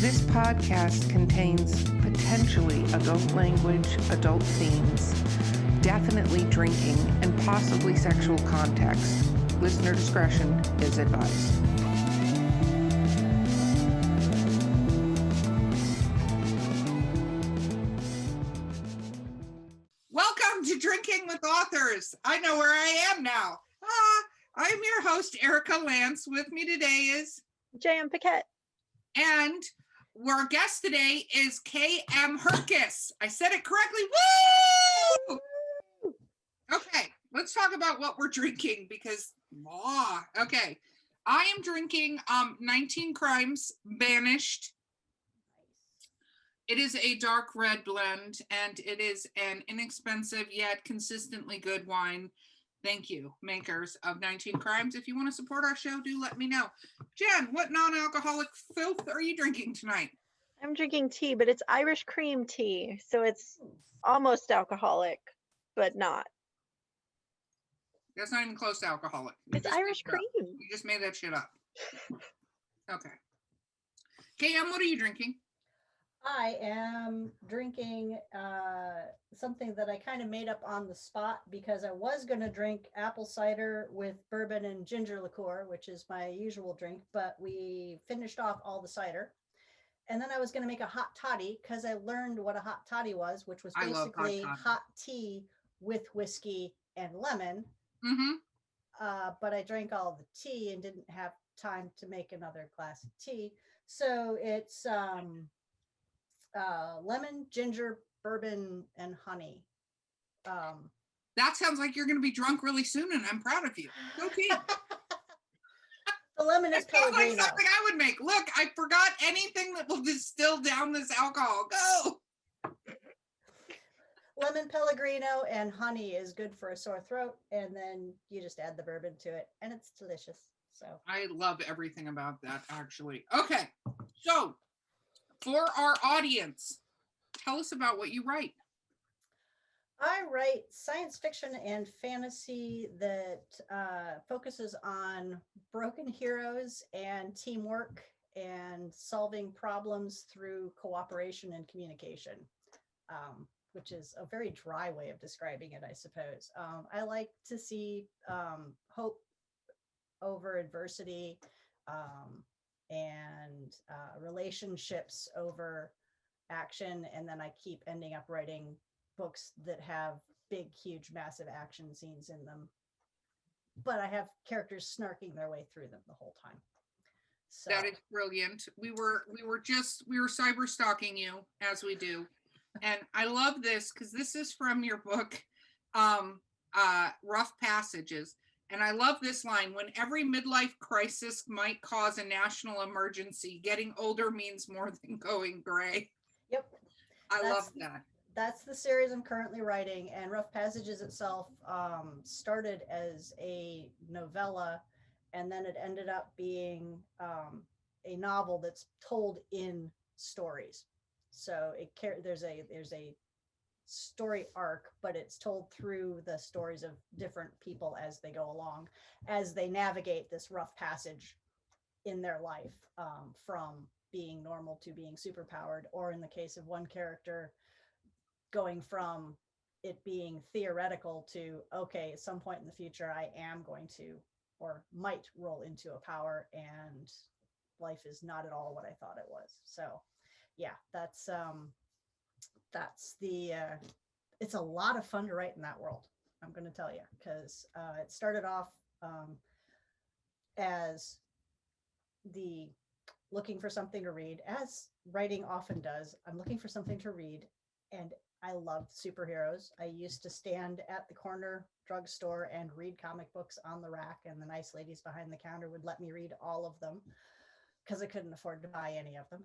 This podcast contains potentially adult language, adult themes, definitely drinking, and possibly sexual context. Listener discretion is advised. Welcome to Drinking with Authors. I know where I am now. I'm your host, Erica Lance. With me today is kmherkes. And our guest today is kmherkes. I said it correctly. Woo! Okay, let's talk about what we're drinking because, okay. I am drinking 19 Crimes Banished. It is a dark red blend, and it is an inexpensive yet consistently good wine. Thank you, makers of 19 Crimes. If you want to support our show, do let me know. Jen, what non-alcoholic filth are you drinking tonight? I'm drinking tea, but it's Irish cream tea, so it's almost alcoholic, but not. That's not even close to alcoholic. It's Irish cream. You just made that shit up. Okay. KM, what are you drinking? I am drinking something that I kind of made up on the spot because I was going to drink apple cider with bourbon and ginger liqueur, which is my usual drink, but we finished off all the cider. And then I was going to make a hot toddy because I learned what a hot toddy was, which was basically hot tea with whiskey and lemon. Mm-hmm. But I drank all the tea and didn't have time to make another glass of tea. So it's lemon, ginger, bourbon, and honey. That sounds like you're going to be drunk really soon, and I'm proud of you. Go team. The lemon is Pellegrino. Sounds like something I would make. Look, I forgot anything that will distill down this alcohol. Go. Lemon, Pellegrino, and honey is good for a sore throat, and then you just add the bourbon to it, and it's delicious. So I love everything about that, actually. Okay, so for our audience, tell us about what you write. I write science fiction and fantasy that focuses on broken heroes and teamwork and solving problems through cooperation and communication, which is a very dry way of describing it, I suppose. I like to see hope over adversity and relationships over action, and then I keep ending up writing books that have big, huge, massive action scenes in them, but I have characters snarking their way through them the whole time. So that is brilliant. We were cyber stalking you, as we do, and I love this because this is from your book, Rough Passages. And I love this line: when every midlife crisis might cause a national emergency, getting older means more than going gray. Yep. I love that. That's the series I'm currently writing, and Rough Passages itself started as a novella, and then it ended up being a novel that's told in stories. So there's a story arc, but it's told through the stories of different people as they go along, as they navigate this rough passage in their life, from being normal to being superpowered, or in the case of one character, going from it being theoretical to, okay, at some point in the future, I am going to, or might roll into a power, and life is not at all what I thought it was. So yeah, that's the, it's a lot of fun to write in that world, I'm going to tell you, because it started off as the looking for something to read, as writing often does. I'm looking for something to read, and I loved superheroes. I used to stand at the corner drugstore and read comic books on the rack, and the nice ladies behind the counter would let me read all of them because I couldn't afford to buy any of them.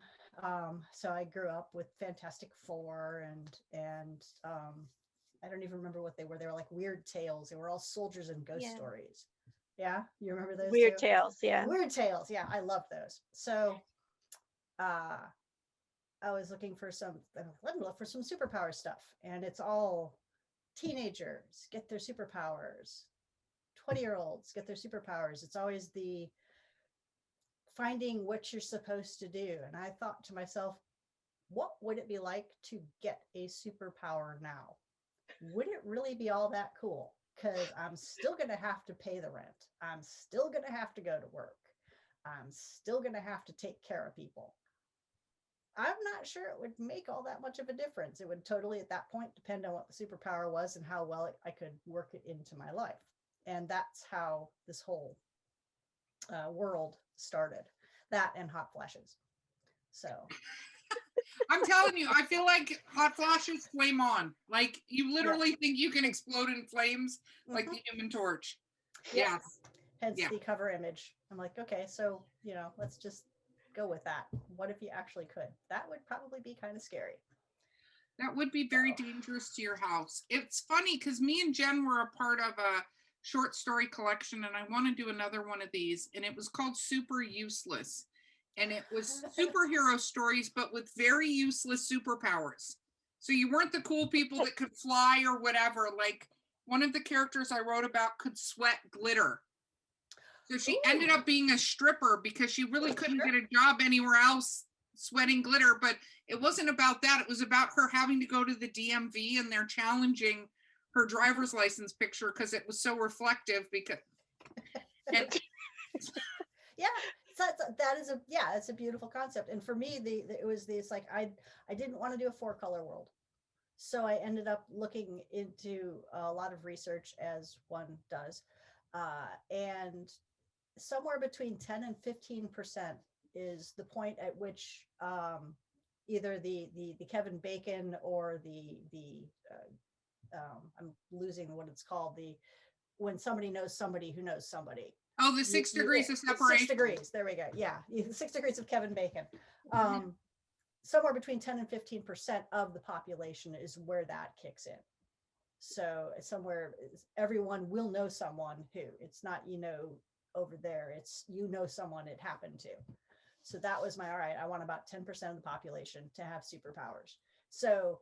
So I grew up with Fantastic Four and I don't even remember what they were. They were like Weird Tales. They were all soldiers and ghost stories. Yeah, you remember those? Weird Tales, yeah. Weird Tales, yeah, I love those. So I was looking for some superpower stuff, and it's all teenagers get their superpowers, 20-year-olds get their superpowers. It's always the finding what you're supposed to do. And I thought to myself, what would it be like to get a superpower now? Would it really be all that cool? Because I'm still going to have to pay the rent. I'm still going to have to go to work. I'm still going to have to take care of people. I'm not sure it would make all that much of a difference. It would totally, at that point, depend on what the superpower was and how well I could work it into my life. And that's how this whole world started. That and hot flashes. So I'm telling you, I feel like hot flashes flame on. Like you literally think you can explode in flames like the Human Torch. Yeah. Hence Yeah. the cover image. I'm like, okay, so, you know, let's just go with that. What if you actually could? That would probably be kind of scary. That would be very dangerous to your house. It's funny because me and Jen were a part of a short story collection, and I want to do another one of these, and it was called Super Useless. And it was superhero stories, but with very useless superpowers. So you weren't the cool people that could fly or whatever. Like one of the characters I wrote about could sweat glitter. So she ended up being a stripper because she really couldn't get a job anywhere else sweating glitter. But it wasn't about that. It was about her having to go to the DMV and they're challenging her driver's license picture because it was so reflective. Because and, yeah, so that is it's a beautiful concept. And for me, it was this like I didn't want to do a 4-color world, so I ended up looking into a lot of research, as one does, and somewhere between 10 and 15% is the point at which either the Kevin Bacon or the I'm losing what it's called, the when somebody knows somebody who knows somebody. Oh, the 6 degrees of separation. 6 degrees. There we go. Yeah. 6 degrees of Kevin Bacon. Somewhere between 10 and 15% of the population is where that kicks in. So somewhere everyone will know someone who, it's not, you know, over there, it's, you know, someone it happened to. So that was my, all right, I want about 10% of the population to have superpowers. So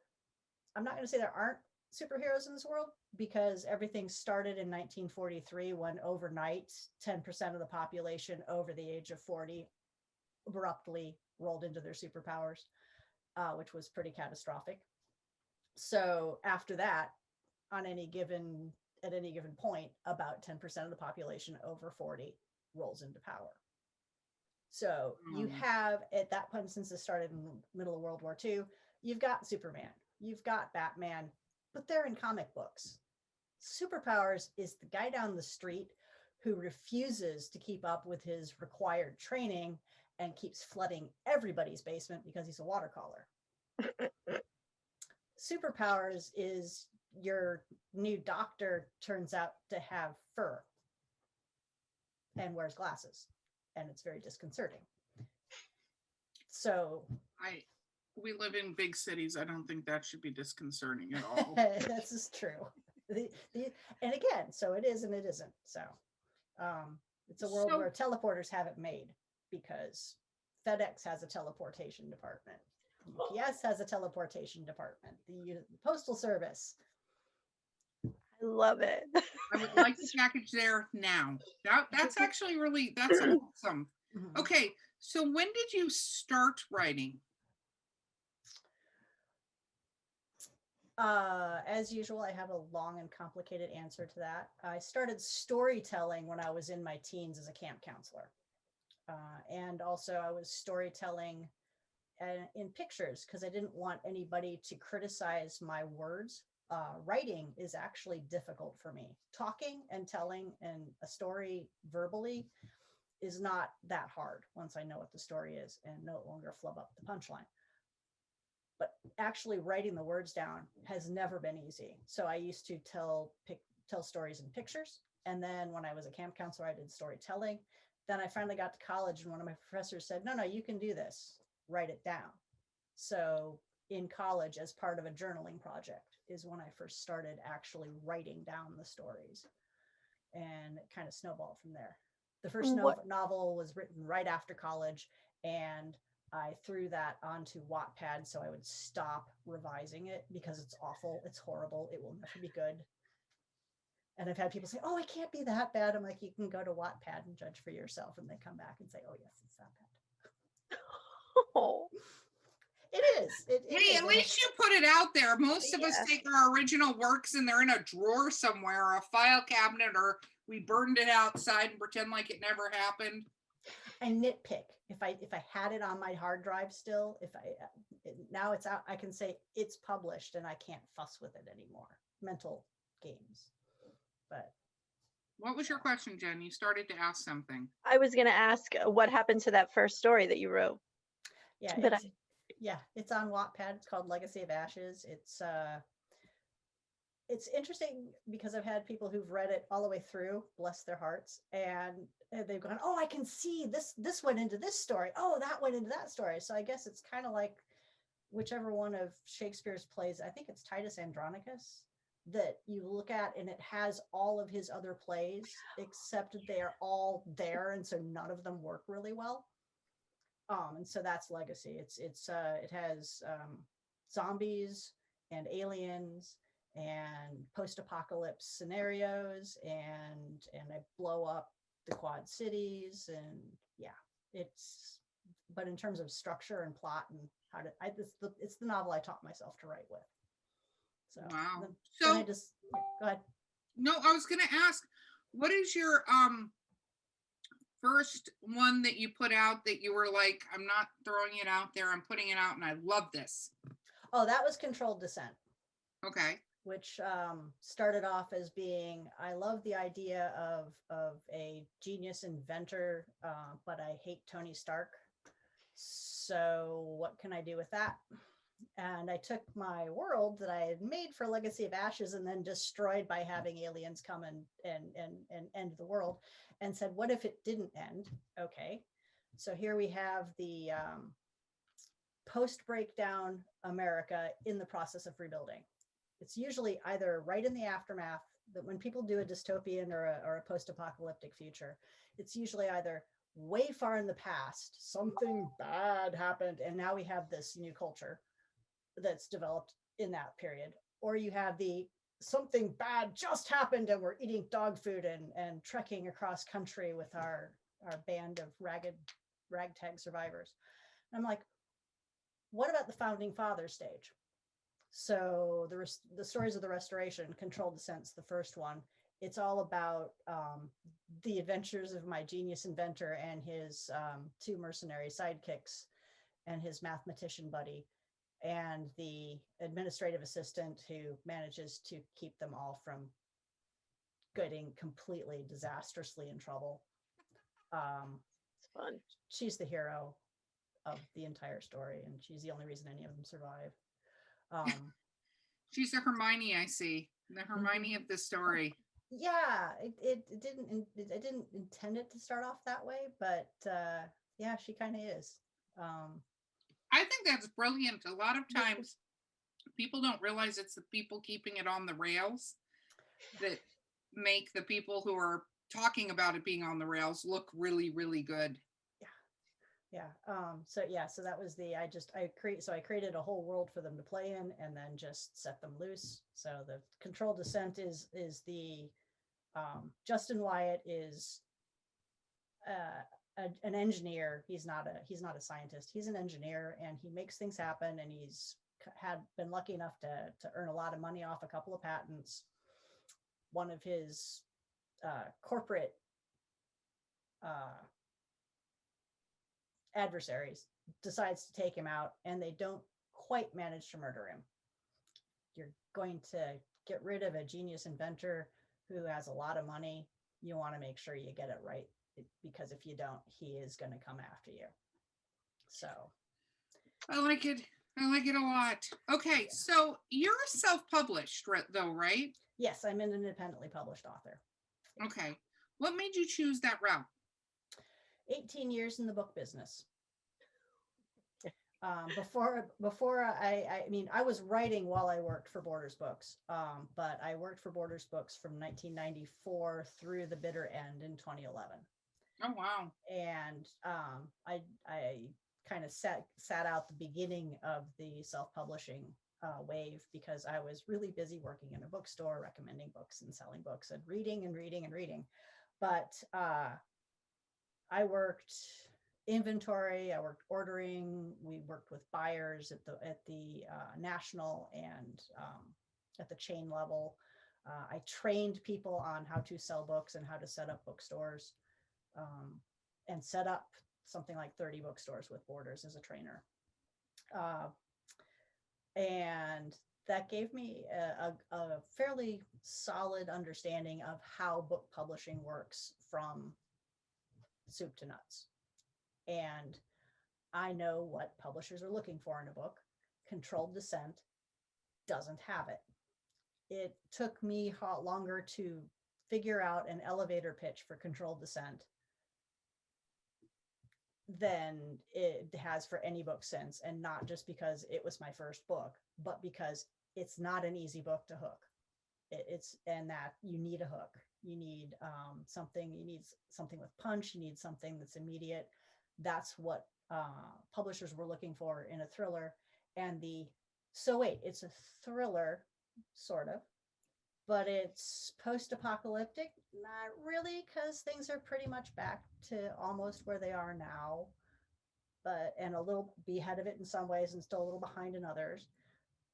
I'm not going to say there aren't superheroes in this world, because everything started in 1943 when overnight 10% of the population over the age of 40 abruptly rolled into their superpowers, which was pretty catastrophic. So after that, at any given point, about 10% of the population over 40 rolls into power. So you have, at that point, since it started in the middle of World War II, you've got Superman, you've got Batman, but they're in comic books. Superpowers is the guy down the street who refuses to keep up with his required training and keeps flooding everybody's basement because he's a watercolor. Superpowers is your new doctor turns out to have fur and wears glasses, and it's very disconcerting. So we live in big cities. I don't think that should be disconcerting at all. This is true. And again, so it is and it isn't. So it's a world where teleporters have it made, because FedEx has a teleportation department. UPS has a teleportation department. The Postal Service. I love it. I would like the package there now. That's actually really, that's awesome. Okay, so when did you start writing? As usual, I have a long and complicated answer to that. I started storytelling when I was in my teens as a camp counselor. And also I was storytelling in pictures because I didn't want anybody to criticize my words. Writing is actually difficult for me. Talking and telling and a story verbally is not that hard once I know what the story is and no longer flub up the punchline. But actually writing the words down has never been easy. So I used to tell stories in pictures. And then when I was a camp counselor, I did storytelling. Then I finally got to college and one of my professors said, no, you can do this. Write it down. So in college, as part of a journaling project, is when I first started actually writing down the stories. And it kind of snowballed from there. The first novel was written right after college, and I threw that onto Wattpad so I would stop revising it because it's awful. It's horrible. It will never be good. And I've had people say, "Oh, it can't be that bad." I'm like, "You can go to Wattpad and judge for yourself." And they come back and say, "Oh, yes, it's that bad." Oh, It is. It Hey, is. at And least you put it out there. Most of us Yeah. take our original works and they're in a drawer somewhere, or a file cabinet, or we burned it outside and pretend like it never happened. I nitpick. If I had it on my hard drive still, now it's out, I can say it's published and I can't fuss with it anymore. Mental games. But What was your question, Jen? You started to ask something. I was gonna ask what happened to that first story that you wrote. yeah, But it's on Wattpad. It's called Legacy of Ashes. It's interesting because I've had people who've read it all the way through, bless their hearts, and they've gone, "Oh, I can see this went into this story. Oh, that went into that story." So I guess it's kind of like whichever one of Shakespeare's plays, I think it's Titus Andronicus, that you look at and it has all of his other plays, except they are all there, and so none of them work really well. And so that's Legacy. It has zombies and aliens and post-apocalypse scenarios, and I blow up the Quad Cities, and yeah, but in terms of structure and plot and how to, it's the novel I taught myself to write with. So Wow. then I So just go ahead. no, I was gonna ask, what is your first one that you put out that you were like, I'm not throwing it out there, I'm putting it out and I love this? Oh, that was Controlled Descent. Okay. Which started off as being, I love the idea of a genius inventor, but I hate Tony Stark. So what can I do with that? And I took my world that I had made for Legacy of Ashes and then destroyed by having aliens come and end the world, and said, what if it didn't end? Okay, so here we have the post-breakdown America in the process of rebuilding. It's usually either right in the aftermath, that when people do a dystopian or a post-apocalyptic future, it's usually either way far in the past, something bad happened, and now we have this new culture that's developed in that period, or you have the something bad just happened and we're eating dog food and trekking across country with our band of ragtag survivors. And I'm like, what about the founding fathers stage? So the stories of the Restoration, Controlled Descent's the first one. It's all about the adventures of my genius inventor and his two mercenary sidekicks and his mathematician buddy and the administrative assistant who manages to keep them all from getting completely disastrously in trouble. it's fun. She's the hero of the entire story, and she's the only reason any of them survive. She's the Hermione, I see. The Hermione of the story. Yeah, it didn't intend it to start off that way, but yeah, she kind of is. I think that's brilliant. A lot of times people don't realize it's the people keeping it on the rails that make the people who are talking about it being on the rails look really, really good. Yeah. So that was I created a whole world for them to play in and then just set them loose. So the Controlled Descent is the Justin Wyatt is an engineer. He's not a scientist. He's an engineer, and he makes things happen, and he's been lucky enough to earn a lot of money off a couple of patents. One of his corporate adversaries decides to take him out, and they don't quite manage to murder him. You're going to get rid of a genius inventor who has a lot of money. You want to make sure you get it right, because if you don't, he is going to come after you. So I like it. I like it a lot. Okay, so you're self-published, though, right? yes, I'm an independently published author. Okay. What made you choose that route? 18 years in the book business. Before I was writing while I worked for Borders Books, but I worked for Borders Books from 1994 through the bitter end in 2011. Oh, wow. And I kind of sat out the beginning of the self-publishing wave because I was really busy working in a bookstore, recommending books and selling books and reading and reading and reading. But I worked inventory, I worked ordering, we worked with buyers at the national and at the chain level. I trained people on how to sell books and how to set up bookstores, and set up something like 30 bookstores with Borders as a trainer. And that gave me a fairly solid understanding of how book publishing works from soup to nuts. And I know what publishers are looking for in a book. Controlled Descent doesn't have it. It took me longer to figure out an elevator pitch for Controlled Descent than it has for any book since, and not just because it was my first book, but because it's not an easy book to hook. And that you need a hook. You need something with punch. You need something that's immediate. That's what publishers were looking for in a thriller. And it's a thriller, sort of, but it's post-apocalyptic. Not really, because things are pretty much back to almost where they are now, and a little ahead of it in some ways and still a little behind in others.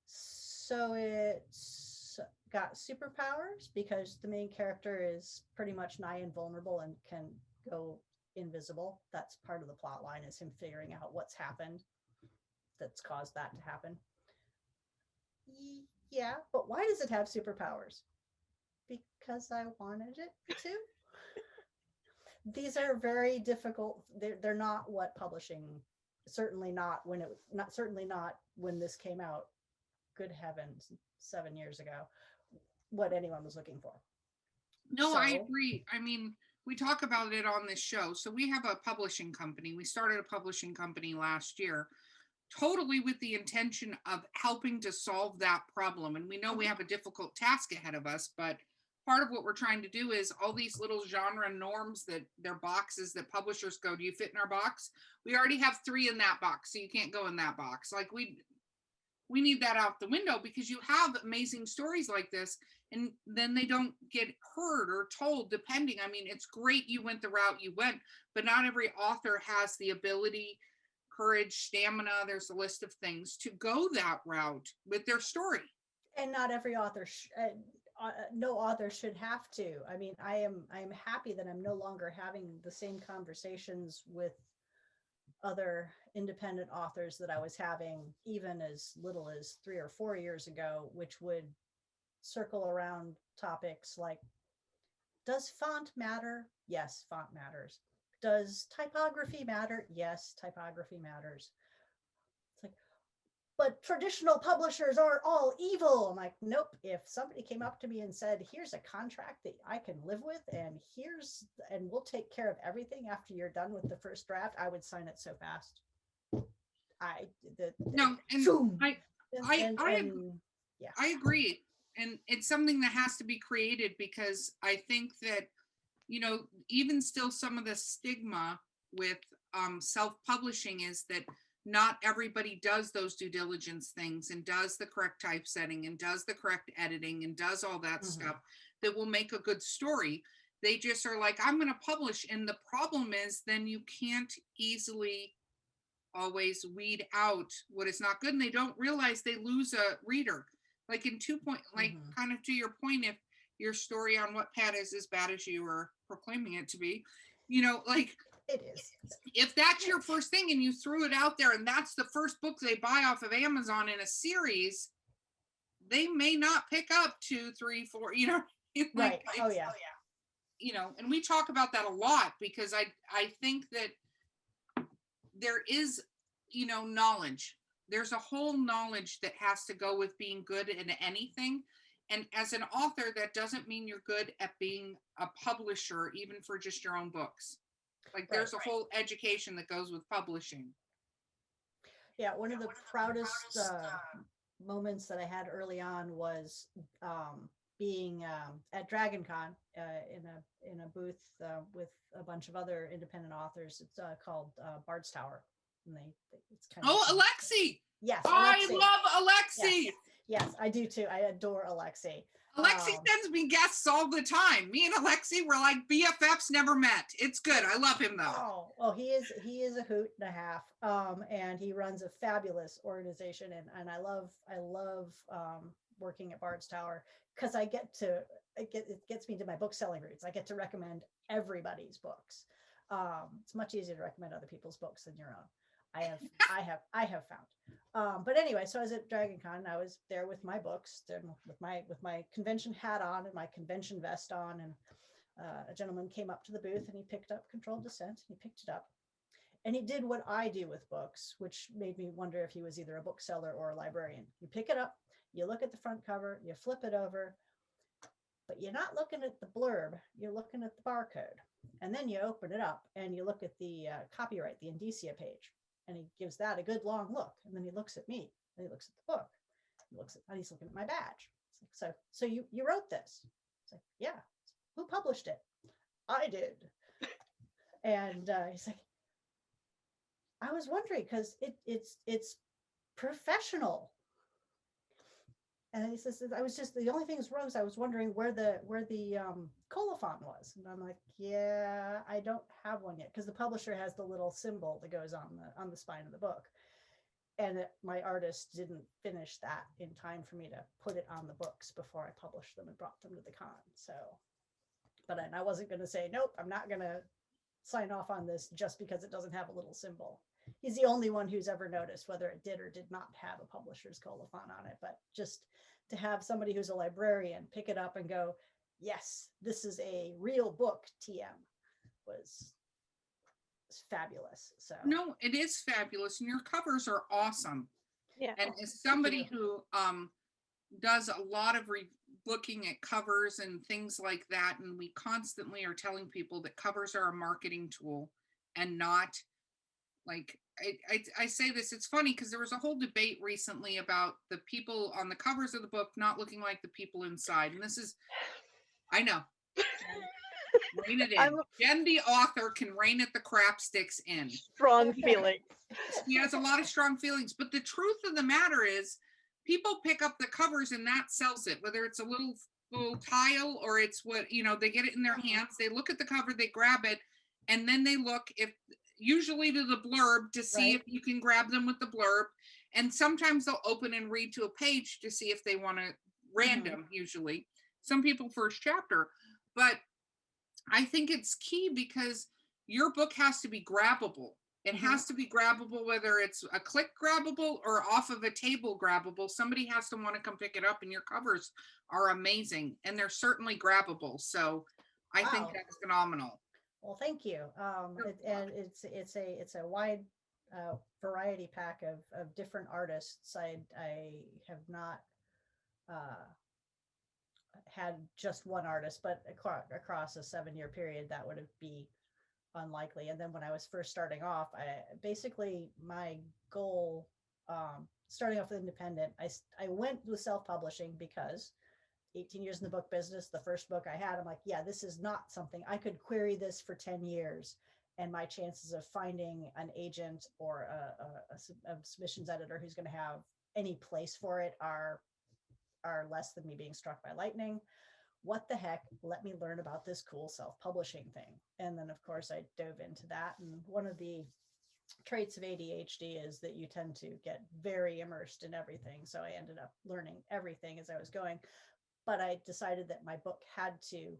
So it's got superpowers because the main character is pretty much nigh invulnerable and can go invisible. That's part of the plot line, is him figuring out what's happened that's caused that to happen. Yeah, but why does it have superpowers? Because I wanted it to. These are very difficult. They're not what publishing, certainly not when this came out. Good heavens, 7 years ago, what anyone was looking for. No, I agree. I mean, we talk about it on this show. So we have a publishing company. We started a publishing company last year, totally with the intention of helping to solve that problem. And we know we have a difficult task ahead of us, but part of what we're trying to do is all these little genre norms that they're boxes that publishers go, do you fit in our box? We already have 3 in that box, so you can't go in that box. Like we need that out the window, because you have amazing stories like this and then they don't get heard or told, depending. I mean, it's great you went the route you went, but not every author has the ability, courage, stamina, there's a list of things, to go that route with their story. And not every author no author should have to. I mean, I am happy that I'm no longer having the same conversations with other independent authors that I was having even as little as 3 or 4 years ago, which would circle around topics like, does font matter? Yes, font matters. Does typography matter? Yes, typography matters. It's like, but traditional publishers are all evil. I'm like, nope. If somebody came up to me and said, here's a contract that I can live with, and we'll take care of everything after you're done with the first draft, I would sign it so fast. I agree. And it's something that has to be created, because I think that, even still some of the stigma with self-publishing is that not everybody does those due diligence things and does the correct typesetting and does the correct editing and does all that stuff that will make a good story. They just are like, I'm going to publish. And the problem is then you can't easily always weed out what is not good. And they don't realize they lose a reader. Like in kind of to your point, if your story on Wattpad is as bad as you were proclaiming it to be, it is. If that's your first thing and you threw it out there and that's the first book they buy off of Amazon in a series, they may not pick up 2, 3, 4, Right. Oh yeah. And we talk about that a lot, because I think that there is, knowledge. There's a whole knowledge that has to go with being good at anything. And as an author, that doesn't mean you're good at being a publisher, even for just your own books. Like there's a whole education that goes with publishing. Yeah, one of the proudest moments that I had early on was being at DragonCon in a booth with a bunch of other independent authors. It's called Bard's Tower, and it's kind of Oh, Alexi. yes, I Alexi. love Alexi. Yes, I do too. I adore Alexi. Alexi sends me guests all the time. Me and Alexi were like BFFs, never met. It's good. I love him though. Oh, well, he is a hoot and a half. And he runs a fabulous organization, and I love working at Bard's Tower because it gets me to my book selling roots. I get to recommend everybody's books. It's much easier to recommend other people's books than your own. I have found. But anyway, so I was at Dragon Con. I was there with my books, with my convention hat on and my convention vest on, and a gentleman came up to the booth and he picked up Controlled Descent. And he picked it up, and he did what I do with books, which made me wonder if he was either a bookseller or a librarian. You pick it up, you look at the front cover, you flip it over, but you're not looking at the blurb. You're looking at the barcode, and then you open it up and you look at the copyright, the indicia page. And he gives that a good long look. And then he looks at me and he looks at the book. And he's looking at my badge. It's like, so you wrote this? It's like, yeah. Who published it? I did. And he's like, I was wondering because it's professional. And he says, I was just, the only thing is Rose, I was wondering where the colophon was. And I'm like, yeah, I don't have one yet. Because the publisher has the little symbol that goes on the spine of the book. And my artist didn't finish that in time for me to put it on the books before I published them and brought them to the con. So, but I wasn't going to say, nope, I'm not going to sign off on this just because it doesn't have a little symbol. He's the only one who's ever noticed whether it did or did not have a publisher's colophon on it. But just to have somebody who's a librarian pick it up and go, yes, this is a real book, TM, was fabulous. So No, it is fabulous, and your covers are awesome. Yeah. And as somebody who does a lot of looking at covers and things like that, and we constantly are telling people that covers are a marketing tool and not like I say this, it's funny because there was a whole debate recently about the people on the covers of the book not looking like the people inside. And this is, I know. Rein it in. Jen, the author, can rein it the crap sticks in. Strong feelings. He has a lot of strong feelings. But the truth of the matter is, people pick up the covers and that sells it, whether it's a little tile or it's what, they get it in their hands. They look at the cover, they grab it, and then they look usually to the blurb to see if you can grab them with the blurb. And sometimes they'll open and read to a page to see if they want to random, usually. Some people first chapter. But I think it's key because your book has to be grabbable. It has to be grabbable, whether it's a click grabbable or off of a table grabbable. Somebody has to want to come pick it up, and your covers are amazing, and they're certainly grabbable. So I think that's phenomenal. Well, thank you. And it's a wide variety pack of different artists. I have not had just one artist, but across a 7-year period, that would be unlikely. And then when I was first starting off, my goal, starting off with independent, I went with self-publishing because 18 years in the book business, the first book I had, I'm like, yeah, this is not something I could query this for 10 years. And my chances of finding an agent or a submissions editor who's going to have any place for it are less than me being struck by lightning. What the heck? Let me learn about this cool self-publishing thing. And then, of course, I dove into that. And one of the traits of ADHD is that you tend to get very immersed in everything. So I ended up learning everything as I was going. But I decided that my book had to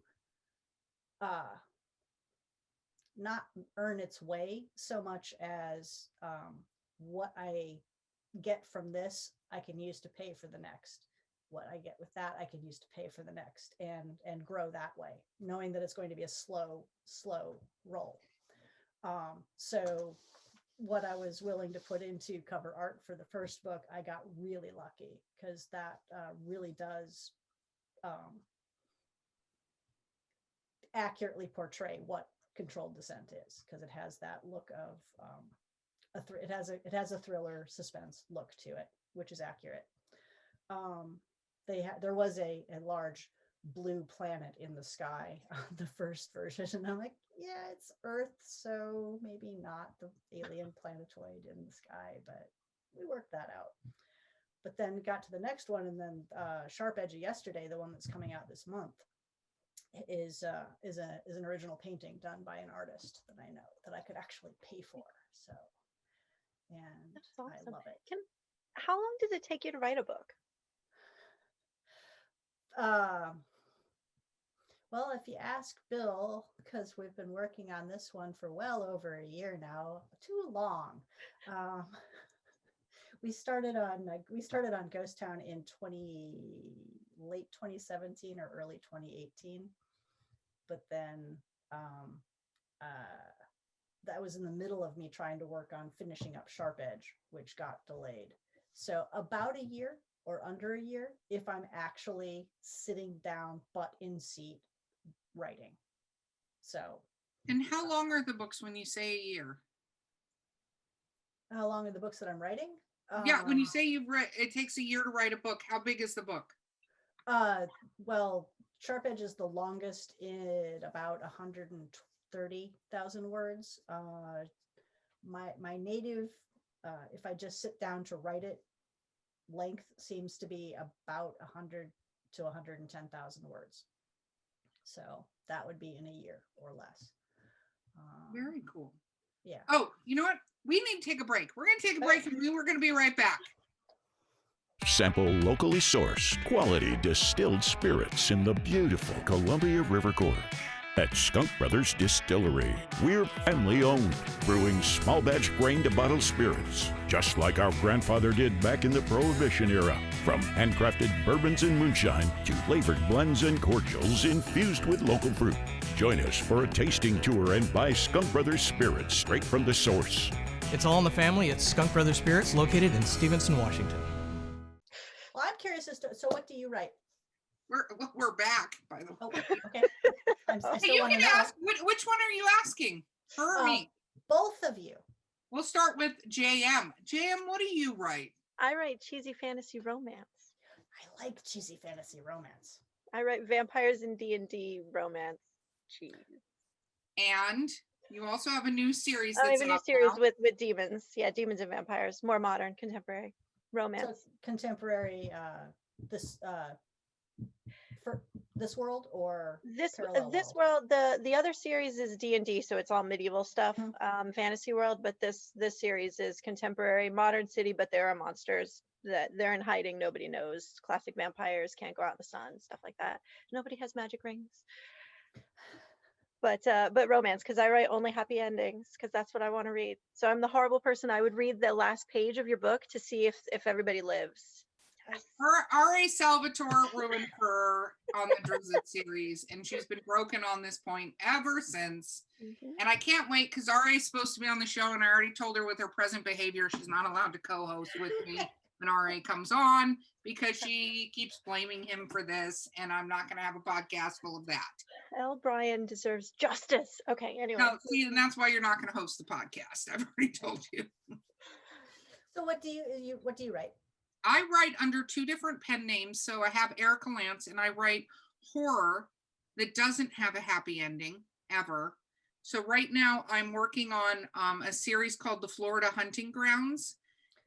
not earn its way so much as what I get from this, I can use to pay for the next. What I get with that, I can use to pay for the next and grow that way, knowing that it's going to be a slow roll. So what I was willing to put into cover art for the first book, I got really lucky because that really does accurately portray what Controlled Descent is, because it has that look of it has a thriller suspense look to it, which is accurate. There was a large blue planet in the sky on the first version. And I'm like, yeah, it's Earth, so maybe not the alien planetoid in the sky, but we worked that out. But then got to the next one, and then Sharp Edge of Yesterday, the one that's coming out this month, is an original painting done by an artist that I know that I could actually pay for. So, and That's awesome. I love it. How long does it take you to write a book? Well, if you ask Bill, because we've been working on this one for well over a year now, too long. We started on Ghost Town in late 2017 or early 2018, but then that was in the middle of me trying to work on finishing up Sharp Edge, which got delayed. So about a year or under a year if I'm actually sitting down, butt in seat, writing. So. And how long are the books when you say a year? How long are the books that I'm writing? Yeah, when you say it takes a year to write a book, how big is the book? Well, Sharp Edge is the longest in about 130,000 words. My native, if I just sit down to write it, length seems to be about 100 to 110,000 words. So that would be in a year or less. Very cool. Yeah. Oh, you know what? We need to take a break. We're going to take a break, and we're going to be right back. Sample locally sourced, quality distilled spirits in the beautiful Columbia River Gorge. At Skunk Brothers Distillery, we're family owned, brewing small batch grain to bottle spirits, just like our grandfather did back in the Prohibition era. From handcrafted bourbons and moonshine to flavored blends and cordials infused with local fruit. Join us for a tasting tour and buy Skunk Brothers Spirits straight from the source. It's all in the family at Skunk Brothers Spirits, located in Stevenson, Washington. Well, I'm curious as to, so what do you write? We're back, by the way. Oh, okay. I Hey, still you want to can know. ask, which one are you asking? Her or me? Both of you. We'll start with JM. JM, what do you write? I write cheesy fantasy romance. I like cheesy fantasy romance. I write vampires and D&D romance. Cheese. And you also have a new series I that's have a new out series now. with demons. Yeah, demons and vampires. More modern, contemporary romance. So contemporary, for this world or parallel this world? world, the other series is D&D, so it's all medieval stuff, fantasy world, but this series is contemporary modern city, but there are monsters that they're in hiding, nobody knows, classic vampires can't go out in the sun, stuff like that. Nobody has magic rings, but romance, because I write only happy endings, because that's what I want to read. So I'm the horrible person. I would read the last page of your book to see if everybody lives. R.A. Salvatore ruined her on the Drizzt series, and she's been broken on this point ever since. And I can't wait, because R.A. is supposed to be on the show, and I already told her with her present behavior she's not allowed to co-host with me when R.A. comes on, because she keeps blaming him for this, and I'm not going to have a podcast full of that. L. Brian deserves justice. Okay, anyway. No, see, and that's why you're not going to host the podcast. I've already told you. So what do you write? I write under two different pen names. So I have Erica Lance, and I write horror that doesn't have a happy ending ever. So right now I'm working on a series called The Florida Hunting Grounds,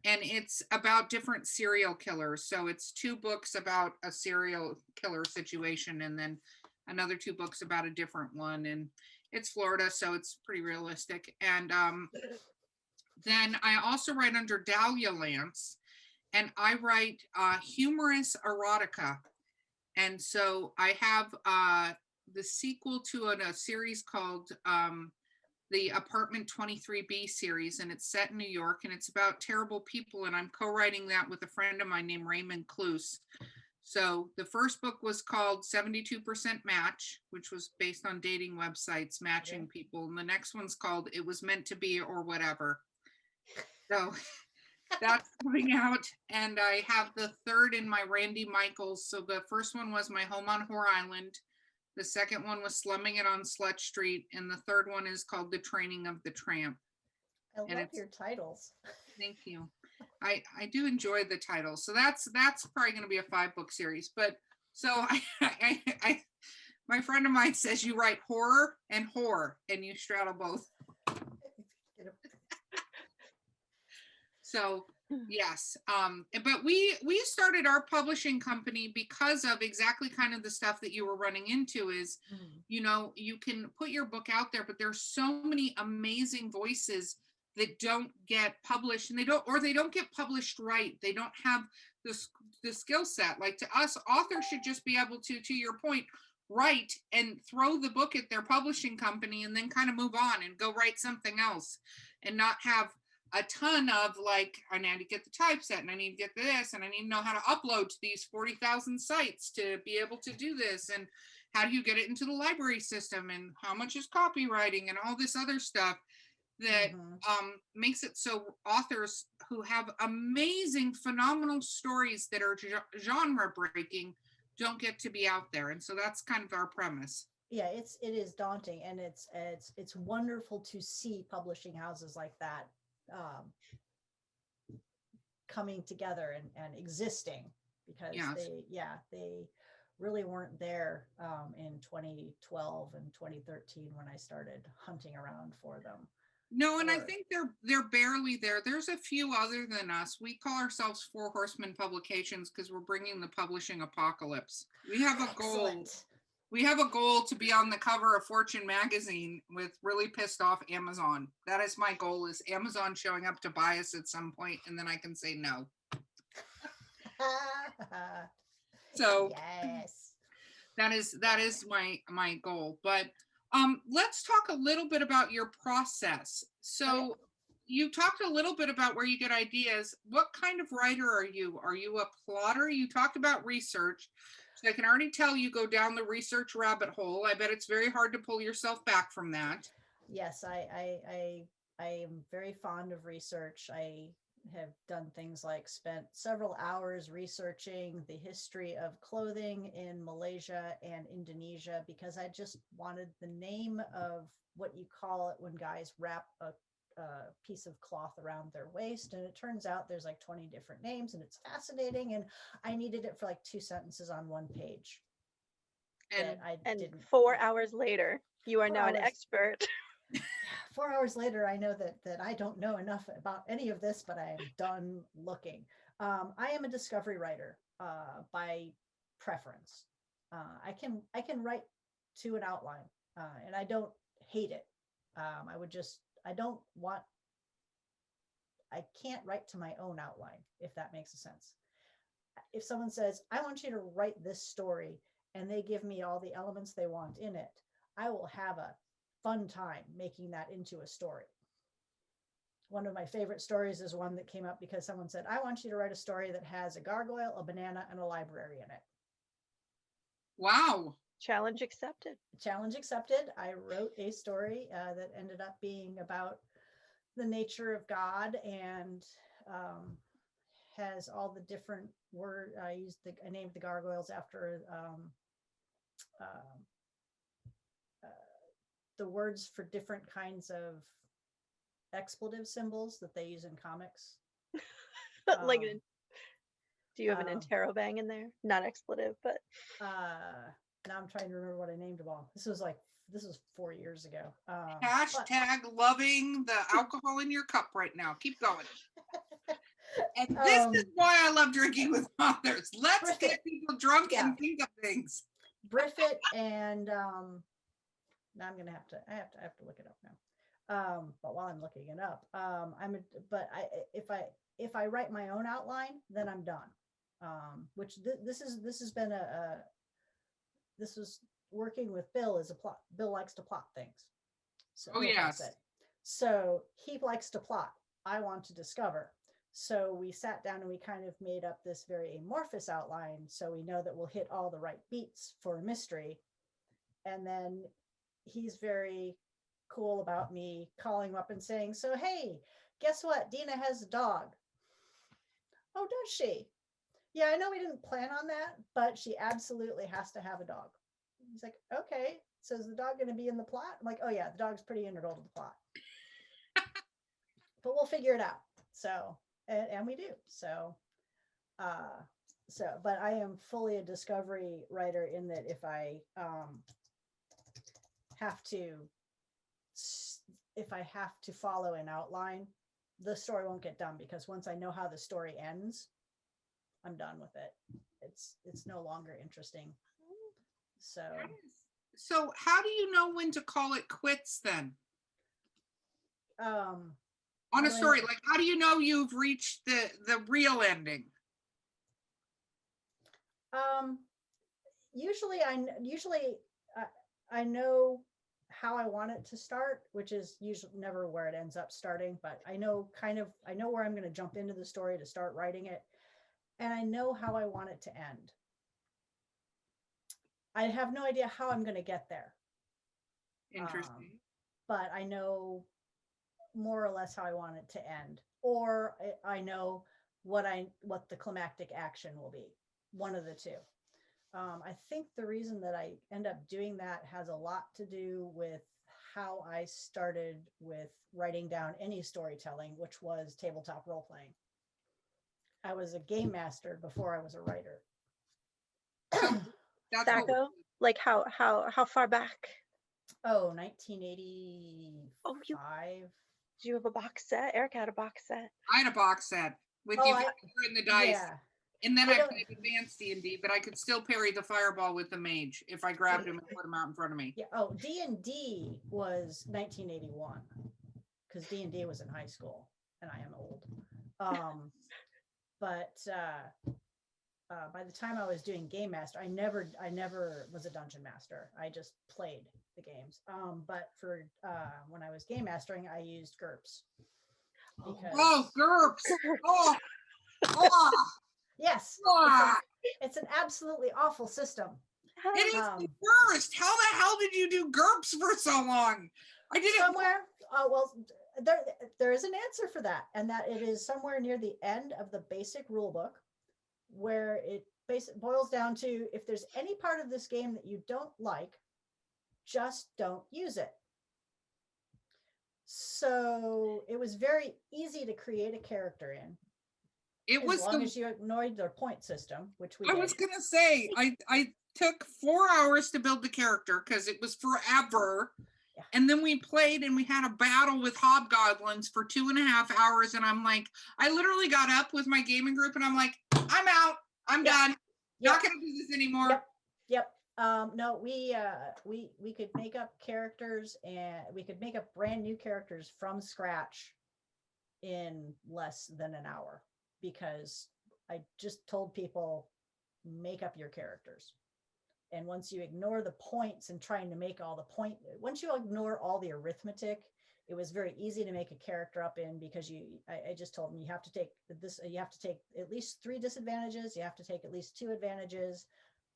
and it's about different serial killers. So it's 2 books about a serial killer situation, and then another 2 books about a different one. And it's Florida, so it's pretty realistic. And then I also write under Dahlia Lance, and I write humorous erotica. And so I have the sequel to a series called the Apartment 23B series, and it's set in New York, and it's about terrible people. And I'm co-writing that with a friend of mine named Raymond Cluse. So the first book was called 72% Match, which was based on dating websites matching people. And the next one's called It Was Meant to Be or Whatever. So that's coming out, and I have the third in my Randy Michaels. So the first one was My Home on Whore Island. The second one was Slumming It on Slut Street, and the third one is called The Training of the Tramp. I love your titles. Thank you. I do enjoy the titles. So that's probably going to be a 5-book series. But So my friend of mine says you write horror and whore, and you straddle both. So yes, but we started our publishing company because of exactly kind of the stuff that you were running into is, you know, you can put your book out there, but there's so many amazing voices that don't get published, and they don't get published right. They don't have the skill set. Like, to us, authors should just be able to your point, write and throw the book at their publishing company and then kind of move on and go write something else, and not have a ton of like, I need to get the typeset and I need to get this and I need to know how to upload to these 40,000 sites to be able to do this, and how do you get it into the library system, and how much is copywriting and all this other stuff that makes it so authors who have amazing, phenomenal stories that are genre breaking don't get to be out there. And so that's kind of our premise. Yeah, it is daunting, and it's wonderful to see publishing houses like that coming together and existing, because they really weren't there in 2012 and 2013 when I started hunting around for them. No, and I think they're barely there. There's a few other than us. We call ourselves Four Horsemen Publications because we're bringing the publishing apocalypse. We have a goal. Excellent. We have a goal to be on the cover of Fortune magazine with really pissed off Amazon. That is my goal, is Amazon showing up to buy us at some point, and then I can say no. So yes, that is my goal. But let's talk a little bit about your process. So you talked a little bit about where you get ideas. What kind of writer are you? Are you a plotter? You talked about research. So I can already tell you go down the research rabbit hole. I bet it's very hard to pull yourself back from that. Yes, I am very fond of research. I have done things like spent several hours researching the history of clothing in Malaysia and Indonesia, because I just wanted the name of what you call it when guys wrap a piece of cloth around their waist, and it turns out there's like 20 different names, and it's fascinating, and I needed it for like 2 sentences on 1 page. And 4 hours later, you are now an expert. 4 hours later, I know that I don't know enough about any of this, but I am done looking. I am a discovery writer by preference. I can write to an outline, and I don't hate it. I can't write to my own outline, if that makes sense. If someone says, I want you to write this story, and they give me all the elements they want in it, I will have a fun time making that into a story. One of my favorite stories is one that came up because someone said, I want you to write a story that has a gargoyle, a banana, and a library in it. Wow. Challenge accepted. Challenge accepted. I wrote a story that ended up being about the nature of God, and has all the different words. I named the gargoyles after the words for different kinds of expletive symbols that they use in comics. Like, do you have an interrobang in there? Not expletive, but now I'm trying to remember what I named them all. This was 4 years ago. Hashtag loving the alcohol in your cup right now. Keep going. And this is why I love drinking with authors. Let's get people drunk and think of things. Briffit and now I'm gonna have to look it up now. But while I'm looking it up, if I write my own outline, then I'm done. Which this was working with Bill as a plot. Bill likes to plot things. So, yes. So he likes to plot. I want to discover. So we sat down and we kind of made up this very amorphous outline, so we know that we'll hit all the right beats for a mystery. And then he's very cool about me calling him up and saying, so, hey, guess what? Dina has a dog. Oh, does she? Yeah, I know we didn't plan on that, but she absolutely has to have a dog. He's like, okay, so is the dog going to be in the plot? I'm like, oh yeah, the dog's pretty integral to the plot. But we'll figure it out. So, and we do. So So, but I am fully a discovery writer in that if I have to follow an outline, the story won't get done, because once I know how the story ends, I'm done with it. It's no longer interesting. So So how do you know when to call it quits then? um On How a do I story, know? like how do you know you've reached the real ending? Usually I know how I want it to start, which is usually never where it ends up starting, but I know where I'm going to jump into the story to start writing it, and I know how I want it to end. I have no idea how I'm going to get there. Interesting. But I know more or less how I want it to end, or I know what the climactic action will be. One of the two. I think the reason that I end up doing that has a lot to do with how I started with writing down any storytelling, which was tabletop role playing. I was a game master before I was a writer. That's what Sacco? Like how far back? Oh, 1985. Oh, do you have a box set? Eric had a box set. I had a box set with Oh, you guys in the dice. Yeah. And then I I don't- played advanced D&D, but I could still parry the fireball with the mage if I grabbed him and put him out in front of me. Yeah. Oh, D&D was 1981, because D&D was in high school, and I am old. But by the time I was doing game master, I never was a dungeon master. I just played the games. But for when I was game mastering, I used GURPS. Because Oh, GURPS! Oh, oh, yes, oh. it's an absolutely awful system. It is the worst. How the hell did you do GURPS for so long? I did it Somewhere. Well, there is an answer for that, and that it is somewhere near the end of the basic rule book, where it boils down to, if there's any part of this game that you don't like, just don't use it. So it was very easy to create a character in. It was as long as you ignored their point system, which we I did. was gonna say I took 4 hours to build the character because it was forever. Yeah. And then we played and we had a battle with hobgoblins for 2.5 hours. And I'm like, I literally got up with my gaming group and I'm like, I'm out. I'm done. Not gonna do this anymore. Yep. No, we could make up characters, and we could make up brand new characters from scratch in less than an hour, because I just told people, make up your characters. And once you ignore the points and trying to make all the once you ignore all the arithmetic, it was very easy to make a character up in, because I just told them, you have to take at least 3 disadvantages. You have to take at least 2 advantages,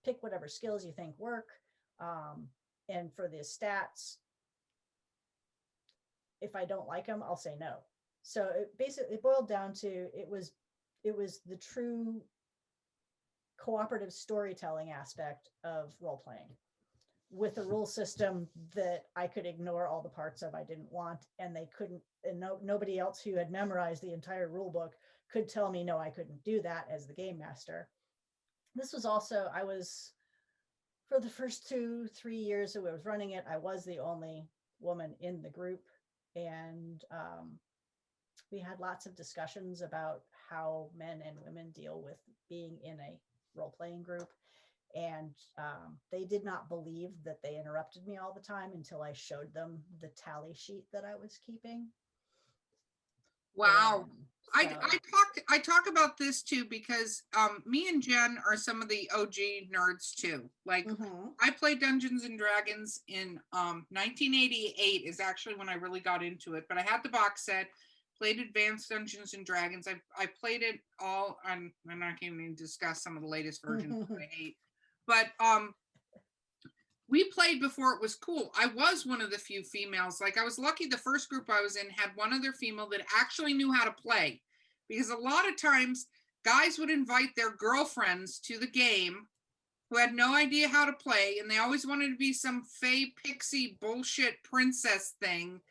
pick whatever skills you think work. And for the stats, if I don't like them, I'll say no. So it boiled down to, it was the true cooperative storytelling aspect of role playing, with a rule system that I could ignore all the parts of I didn't want, and they couldn't, and nobody else who had memorized the entire rule book could tell me, no, I couldn't do that as the game master. This was also, I was, for the first 2-3 years that I was running it, I was the only woman in the group. And we had lots of discussions about how men and women deal with being in a role-playing group. And they did not believe that they interrupted me all the time until I showed them the tally sheet that I was keeping. Wow. So, I talk about this too, because me and Jen are some of the OG nerds too. Like I played Dungeons and Dragons in 1988 is actually when I really got into it, but I had the box set, played Advanced Dungeons and Dragons. I played it all. I'm not even discuss some of the latest versions that I hate, but we played before it was cool. I was one of the few females. Like, I was lucky the first group I was in had one other female that actually knew how to play. Because a lot of times guys would invite their girlfriends to the game who had no idea how to play, and they always wanted to be some fey pixie bullshit princess thing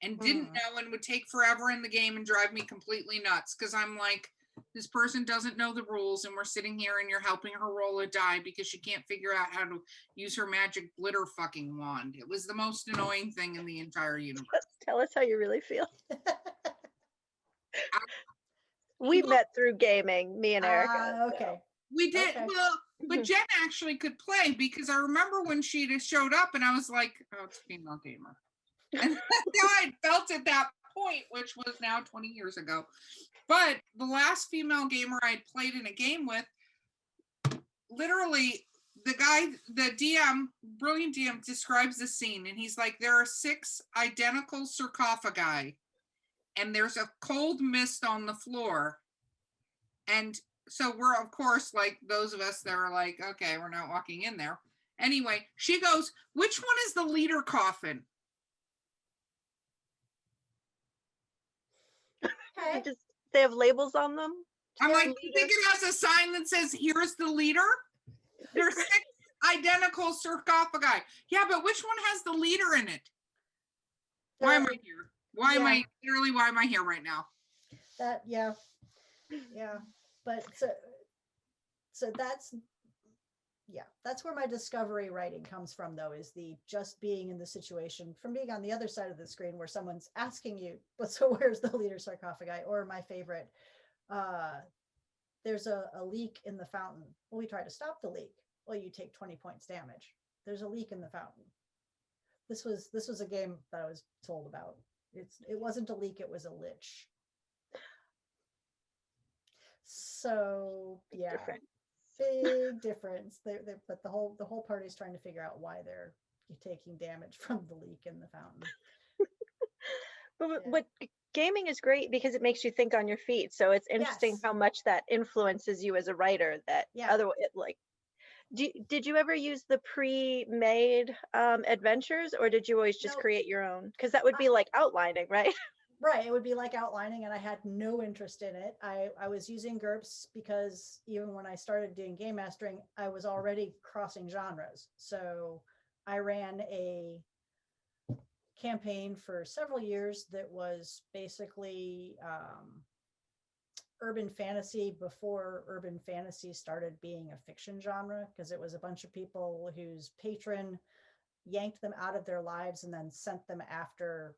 and didn't know, and would take forever in the game and drive me completely nuts, because I'm like, this person doesn't know the rules, and we're sitting here and you're helping her roll a die because she can't figure out how to use her magic glitter fucking wand. It was the most annoying thing in the entire universe. Just tell us how you really feel. We Well- met through gaming, me and Erica. Okay. We did Okay. well, but Jen actually could play because I remember when she just showed up and I was like, oh, it's a female gamer. And that's how I felt at that point, which was now 20 years ago. But the last female gamer I'd played in a game with, literally the guy, the DM, brilliant DM, describes the scene and he's like, there are 6 identical sarcophagi and there's a cold mist on the floor. And so we're, of course, like those of us that are like, okay, we're not walking in there. Anyway, she goes, which one is the leader coffin? Okay. They have labels on them. I'm like, Leader. you think it has a sign that says, here's the leader? There's 6 identical sarcophagi. Yeah, but which one has the leader in it? Why am I here? Why am I, literally, why am I here right now? That, yeah. But so that's, yeah, that's where my discovery writing comes from, though, is the just being in the situation, from being on the other side of the screen where someone's asking you, but so where's the leader sarcophagi? Or my favorite, there's a leak in the fountain. Well, we try to stop the leak. Well, you take 20 points damage. There's a leak in the fountain. This was a game that I was told about. It wasn't a leak, it was a lich. So yeah, big difference. But the whole party's trying to figure out why they're taking damage from the leak in the fountain. But what gaming is great because it makes you think on your feet. So it's interesting how much that influences you as a writer. That otherwise, like, did you ever use the pre-made adventures, or did you always just create your own? Because that would be like outlining, right? Right, it would be like outlining, and I had no interest in it. I was using GURPS because even when I started doing game mastering, I was already crossing genres. So I ran a campaign for several years that was basically urban fantasy before urban fantasy started being a fiction genre, because it was a bunch of people whose patron yanked them out of their lives and then sent them after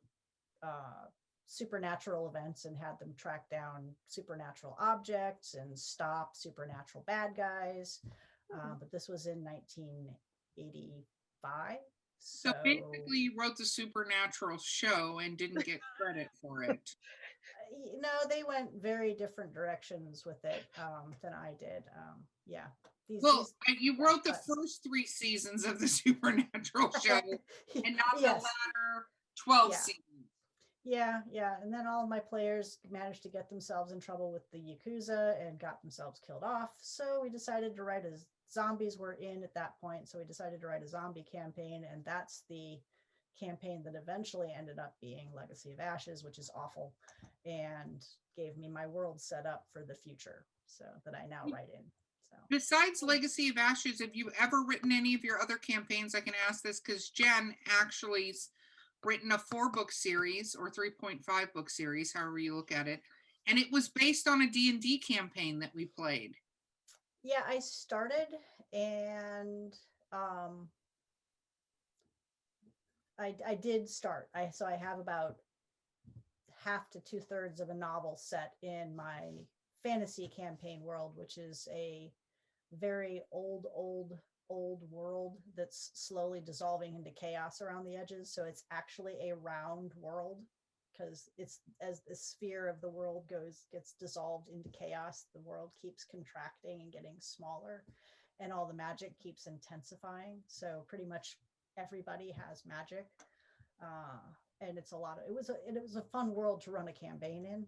supernatural events and had them track down supernatural objects and stop supernatural bad guys. But this was in 1985. So basically you wrote the Supernatural show and didn't get credit for it. No, they went very different directions with it than I did. Yeah. You wrote the first 3 seasons of the Supernatural show and not the latter 12 seasons. Yeah. And then all of my players managed to get themselves in trouble with the Yakuza and got themselves killed off. So we decided to write zombies were in at that point. So we decided to write a zombie campaign. And that's the campaign that eventually ended up being Legacy of Ashes, which is awful, and gave me my world set up for the future. So that I now write in. So besides Legacy of Ashes, have you ever written any of your other campaigns? I can ask this because Jen actually's written a 4-book series or 3.5 book series, however you look at it. And it was based on a D&D campaign that we played. Yeah, I started and I did start. So I have about half to 2/3 of a novel set in my fantasy campaign world, which is a very old world that's slowly dissolving into chaos around the edges. So it's actually a round world, because it's as the sphere of the world gets dissolved into chaos, the world keeps contracting and getting smaller, and all the magic keeps intensifying. So pretty much everybody has magic, and it was a fun world to run a campaign in.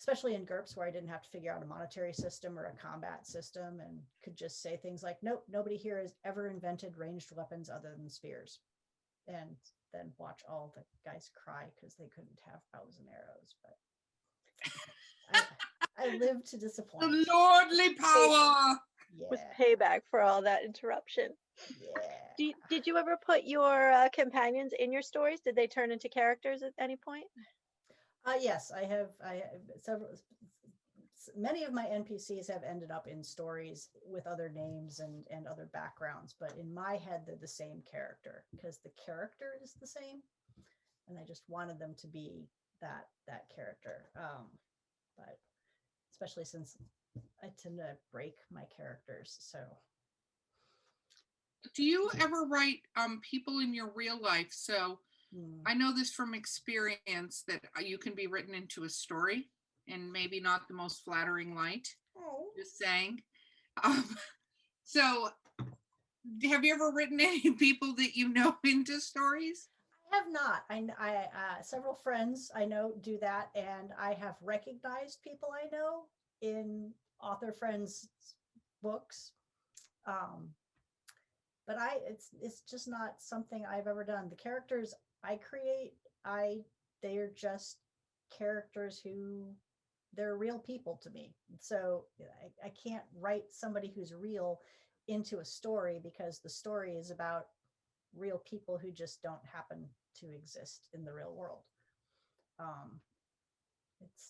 Especially in GURPS, where I didn't have to figure out a monetary system or a combat system, and could just say things like, nope, nobody here has ever invented ranged weapons other than spears. And then watch all the guys cry because they couldn't have bows and arrows. But I lived to disappoint. The lordly power! Was payback for all that interruption. Yeah. Did you ever put your companions in your stories? Did they turn into characters at any point? Yes, I have several. Many of my NPCs have ended up in stories with other names and other backgrounds, but in my head, they're the same character because the character is the same, and I just wanted them to be that character. But especially since I tend to break my characters, so Do you ever write people in your real life? So mm, I know this from experience that you can be written into a story and maybe not the most flattering light. oh, Just saying. Um, so have you ever written any people that you know into stories? I have not. Several friends I know do that, and I have recognized people I know in author friends' books. Um, but it's just not something I've ever done. The characters I create, they are just characters who they're real people to me. So I can't write somebody who's real into a story because the story is about real people who just don't happen to exist in the real world. Um,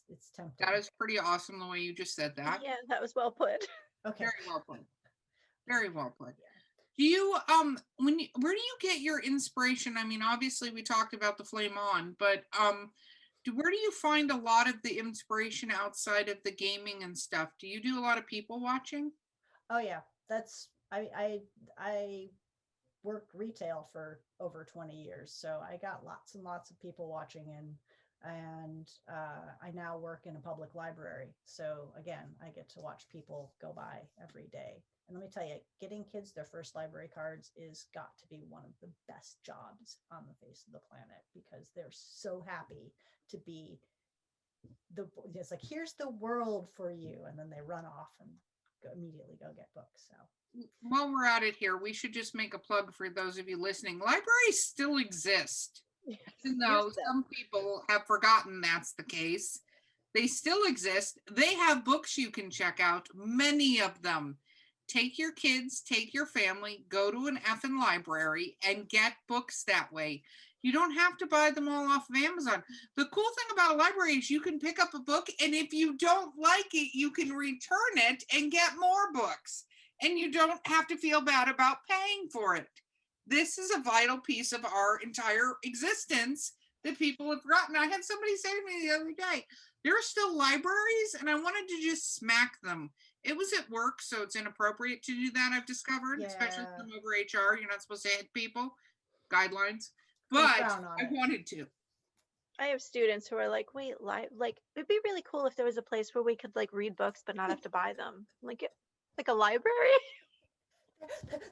it's tempting. That is pretty awesome the way you just said that. Yeah, that was well put. Okay. Very well put. Very well put. Do you where do you get your inspiration? I mean, obviously we talked about the Flame On, but where do you find a lot of the inspiration outside of the gaming and stuff? Do you do a lot of people watching? Oh yeah, that's I worked retail for over 20 years, so I got lots and lots of people watching and I now work in a public library. So again, I get to watch people go by every day. And let me tell you, getting kids their first library cards is got to be one of the best jobs on the face of the planet because they're so happy to be it's like, here's the world for you. And then they run off and immediately go get books. So While we're at it here, we should just make a plug for those of you listening. Libraries still exist. Even though Use them. some people have forgotten that's the case, they still exist. They have books you can check out, many of them. Take your kids, take your family, go to an effing library and get books that way. You don't have to buy them all off of Amazon. The cool thing about a library is you can pick up a book, and if you don't like it, you can return it and get more books. And you don't have to feel bad about paying for it. This is a vital piece of our entire existence that people have forgotten. I had somebody say to me the other day, there are still libraries, and I wanted to just smack them. It was at work, so it's inappropriate to do that, I've discovered, especially Yeah. from over HR. You're not supposed to hit people, guidelines, They but frown on I it. wanted to. I have students who are like, wait, like it'd be really cool if there was a place where we could like read books but not have to buy them. Like a library.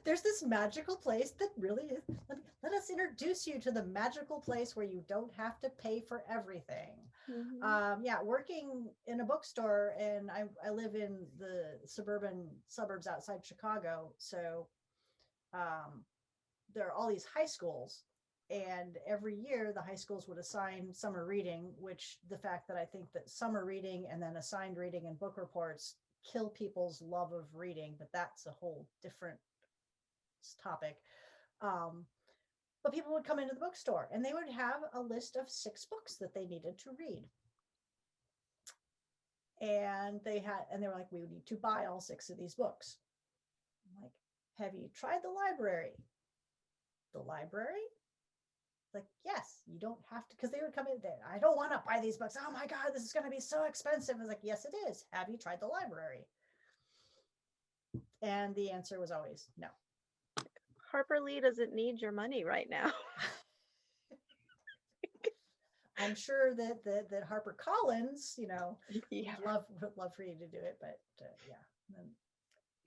There's this magical place that really is. Let us introduce you to the magical place where you don't have to pay for everything. Yeah, working in a bookstore, and I live in the suburban suburbs outside Chicago, so there are all these high schools, and every year the high schools would assign summer reading, which the fact that I think that summer reading and then assigned reading and book reports kill people's love of reading, but that's a whole different topic. But people would come into the bookstore and they would have a list of 6 books that they needed to read. And they were like, we need to buy all 6 of these books. I'm like, have you tried the library? The library? Like, yes, you don't have to, because they would come in there. I don't want to buy these books. Oh my God, this is going to be so expensive. I was like, yes, it is. Have you tried the library? And the answer was always no. Harper Lee doesn't need your money right now. I'm sure that Harper Collins, Yeah. would love for you to do it, but yeah.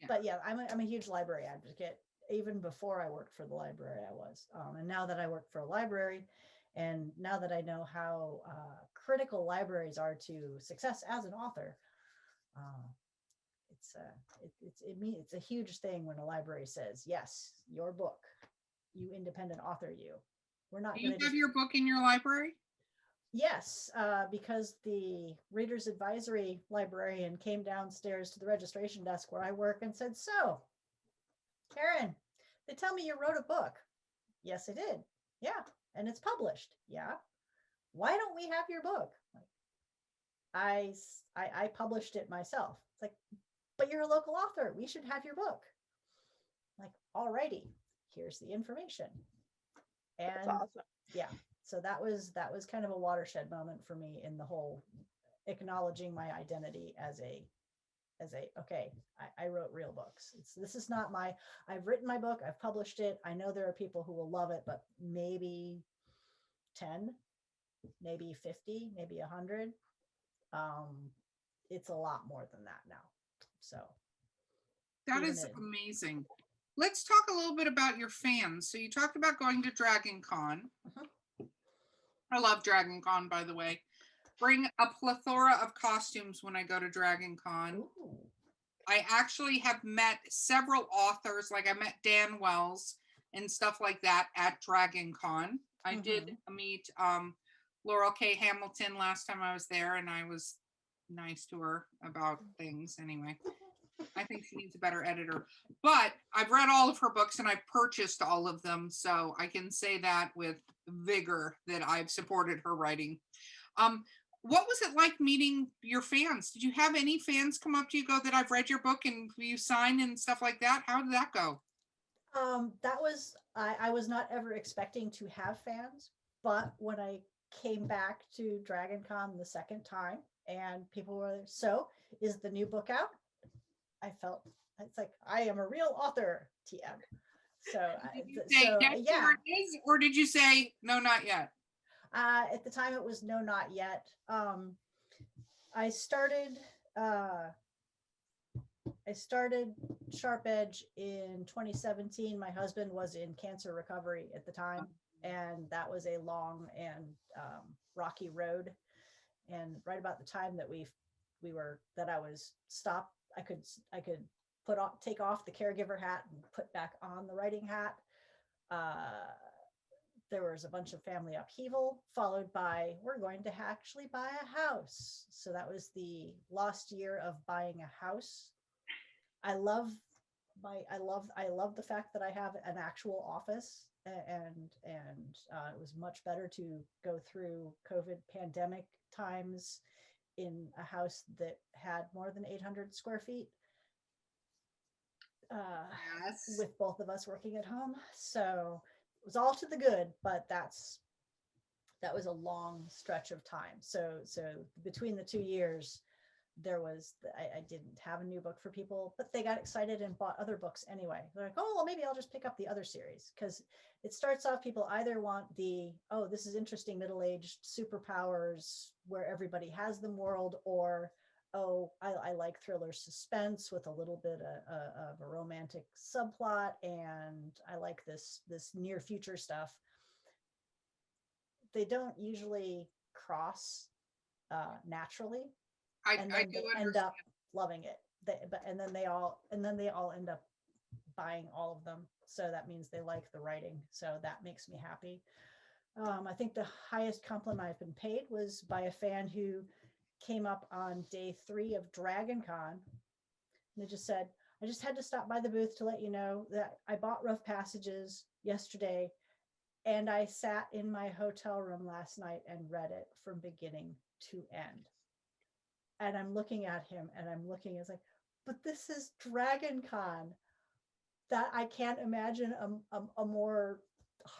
But yeah, I'm a huge library advocate. Even before I worked for the library, I was, and now that I work for a library, and now that I know how critical libraries are to success as an author, it's a huge thing when a library says, yes, your book, you independent author, we're not Do you going to have your book in your library? Yes, because the Reader's Advisory librarian came downstairs to the registration desk where I work and said, so, Karen, they tell me you wrote a book. Yes, I did. Yeah. And it's published. Yeah. why don't we have your book? Like, I published it myself. It's like, but you're a local author. We should have your book. Like, alrighty, here's the information. And That's awesome. yeah, so that was kind of a watershed moment for me in the whole acknowledging my identity as a okay, I wrote real books. This is not I've written my book, I've published it. I know there are people who will love it, but maybe 10, maybe 50, maybe 100. It's a lot more than that now. So That even is in- amazing. Let's talk a little bit about your fans. So you talked about going to Dragon Con. I love Dragon Con, by the way. Bring a plethora of costumes when I go to Dragon Con. Ooh. I actually have met several authors, like I met Dan Wells and stuff like that at Dragon Con. I did meet Laurel K. Hamilton last time I was there, and I was nice to her about things anyway. I think she needs a better editor, but I've read all of her books and I've purchased all of them. So I can say that with vigor that I've supported her writing. What was it like meeting your fans? Did you have any fans come up to you, go that I've read your book and you sign and stuff like that? How did that go? That was, I was not ever expecting to have fans, but when I came back to Dragon Con the second time and people were, so is the new book out? I felt it's like I am a real author, TM. So, Did you say, yes, yeah. here it is, or did you say no, not yet? At the time, it was no, not yet. I started Sharp Edge in 2017. My husband was in cancer recovery at the time, and that was a long and rocky road. And right about the time that I was stopped, I could take off the caregiver hat and put back on the writing hat. There was a bunch of family upheaval, followed by, we're going to actually buy a house. So that was the lost year of buying a house. I love the fact that I have an actual office, and it was much better to go through COVID pandemic times in a house that had more than 800 square feet. Yes. With both of us working at home. So it was all to the good, but that was a long stretch of time. So between the 2 years, I didn't have a new book for people, but they got excited and bought other books anyway. They're like, oh, well, maybe I'll just pick up the other series, because it starts off, people either want oh, this is interesting, middle-aged superpowers where everybody has them world, or oh, I like thriller suspense with a little bit of a romantic subplot, and I like this near future stuff. They don't usually cross naturally, and then they end up loving it. And then they all end up buying all of them. So that means they like the writing. So that makes me happy. I think the highest compliment I've been paid was by a fan who came up on day 3 of Dragon Con, and they just said, I just had to stop by the booth to let you know that I bought Rough Passages yesterday, and I sat in my hotel room last night and read it from beginning to end. And I'm looking at him and I'm looking, it's like, but this is Dragon Con. That I can't imagine a more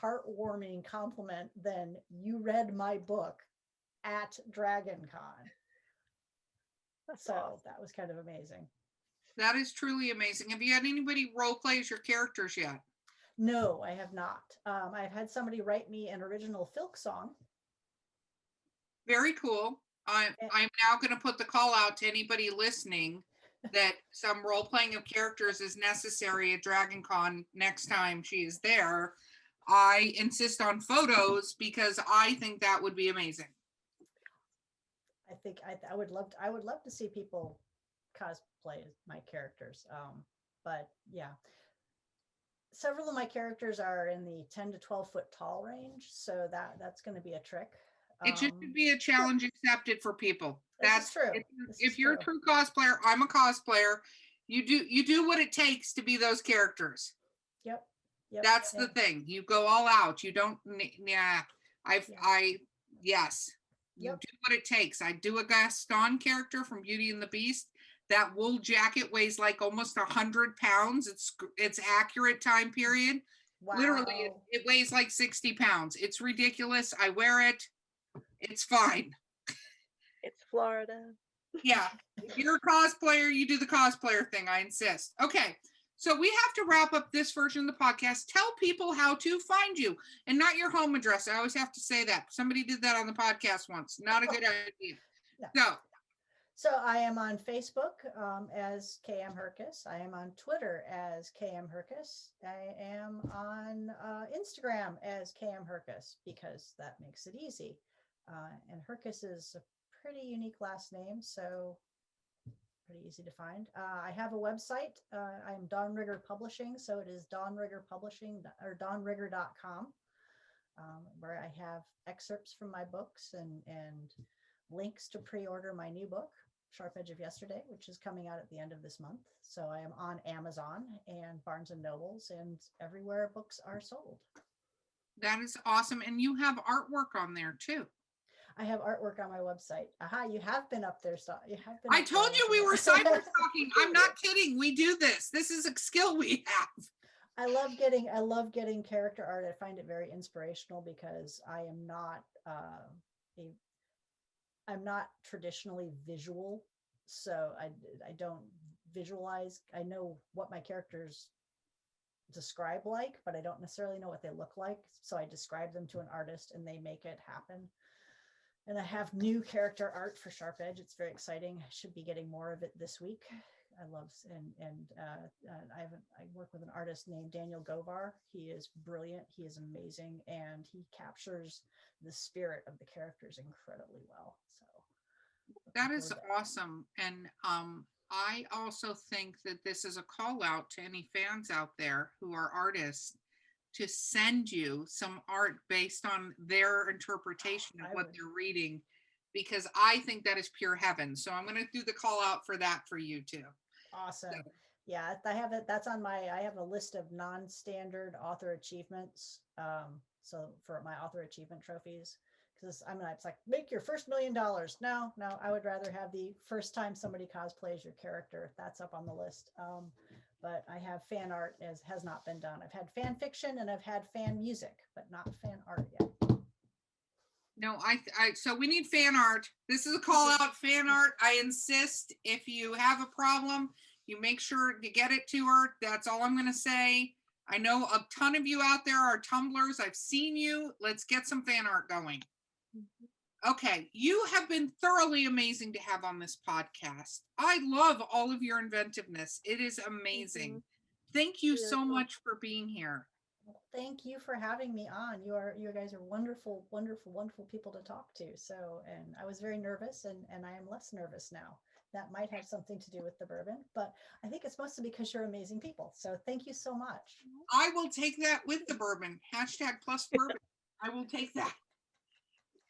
heartwarming compliment than you read my book at Dragon Con. So awesome. That was kind of amazing. That is truly amazing. Have you had anybody role play as your characters yet? No, I have not. I've had somebody write me an original Filk song. Very cool. I'm now going to put the call out to anybody listening that some role playing of characters is necessary at Dragon Con next time she is there. I insist on photos because I think that would be amazing. I think I would love to see people cosplay my characters. But yeah, several of my characters are in the 10 to 12 foot tall range, so that's going to be a trick. It should be a challenge accepted for people. That's true. If you're a true cosplayer, I'm a cosplayer. You do what it takes to be those characters. Yep. That's the thing. You go all out. You don't. Yeah. Yes. You Yep. do what it takes. I do a Gaston character from Beauty and the Beast. That wool jacket weighs like almost 100 pounds. It's accurate time period. Wow. Literally, it weighs like 60 pounds. It's ridiculous. I wear it. It's fine. It's Florida. Yeah. If you're a cosplayer, you do the cosplayer thing. I insist. Okay. So we have to wrap up this version of the podcast. Tell people how to find you and not your home address. I always have to say that. Somebody did that on the podcast once. Not a good idea. No. So I am on Facebook as kmherkes. I am on Twitter as kmherkes. I am on Instagram as kmherkes because that makes it easy. And Herkes is a pretty unique last name, so pretty easy to find. I have a website. I'm Dawn Rigger Publishing, so it is Dawn Rigger Publishing or dawnrigger.com, where I have excerpts from my books and links to pre-order my new book, Sharp Edge of Yesterday, which is coming out at the end of this month. So I am on Amazon and Barnes and Nobles and everywhere books are sold. That is awesome. And you have artwork on there too. I have artwork on my website. Aha, you have been up there. You have been. I told you we were cyber talking. I'm not kidding. We do this. This is a skill we have. I love getting character art. I find it very inspirational because I am not I'm not traditionally visual, so I don't visualize. I know what my characters describe like, but I don't necessarily know what they look like. So I describe them to an artist and they make it happen. And I have new character art for Sharp Edge. It's very exciting. I should be getting more of it this week. I love I work with an artist named Daniel Govar. He is brilliant. He is amazing, and he captures the spirit of the characters incredibly well. So that is awesome. And I also think that this is a call out to any fans out there who are artists to send you some art based on their interpretation of what they're reading, because I think that is pure heaven. So I'm going to do the call out for that for you too. Awesome. So, yeah, I have it. That's on I have a list of non-standard author achievements. So for my author achievement trophies, because it's like, make your first $1 million. No, I would rather have the first time somebody cosplays your character. That's up on the list. But I have fan art as has not been done. I've had fan fiction and I've had fan music, but not fan art yet. No, so we need fan art. This is a call out, fan art. I insist, if you have a problem, you make sure to get it to her. That's all I'm going to say. I know a ton of you out there are Tumblers. I've seen you. Let's get some fan art going. Okay, you have been thoroughly amazing to have on this podcast. I love all of your inventiveness. It is amazing. Thank you so much for being here. Thank you for having me on. You guys are wonderful, wonderful, wonderful people to talk to. So, and I was very nervous and I am less nervous now. That might have something to do with the bourbon, but I think it's mostly because you're amazing people. So thank you so much. I will take that with the bourbon. #+ bourbon. I will take that.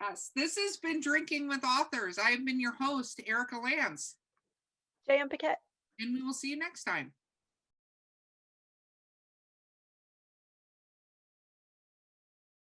Yes, this has been Drinking with Authors. I have been your host, Erica Lance. J.M. Paquette. And we will see you next time.